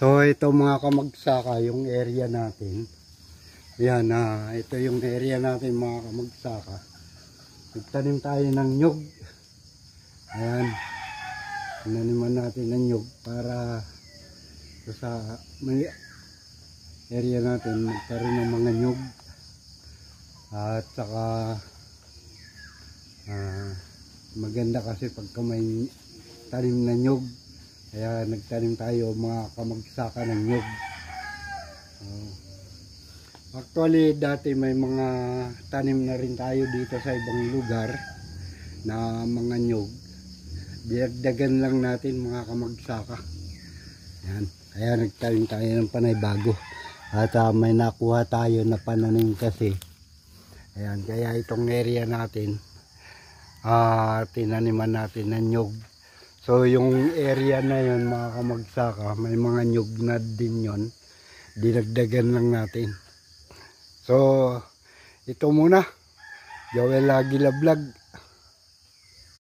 So ito mga kamagsaka, yung area natin. Yan, ito yung area natin mga kamagsaka. Nagtanim tayo ng nyug. Ayan. Naniman natin ng nyug para sa may area natin magkaroon ng mga nyug. At saka maganda kasi pagka may tanim na nyug. Kaya nagtanim tayo mga kamagsaka ng nyug. Actually dati may mga tanim na rin tayo dito sa ibang lugar na mga nyug. Dinagdagan lang natin mga kamagsaka. Yan. Kaya nagtanim tayo ng panay bago. At may nakuha tayo na pananim kasi. Ayan. Kaya itong area natin tinaniman natin ng nyug. So yung area na yun mga kamagsaka, may mga nyug na din yun. Dinagdagan lang natin. So ito muna, Joel Aguila Vlog.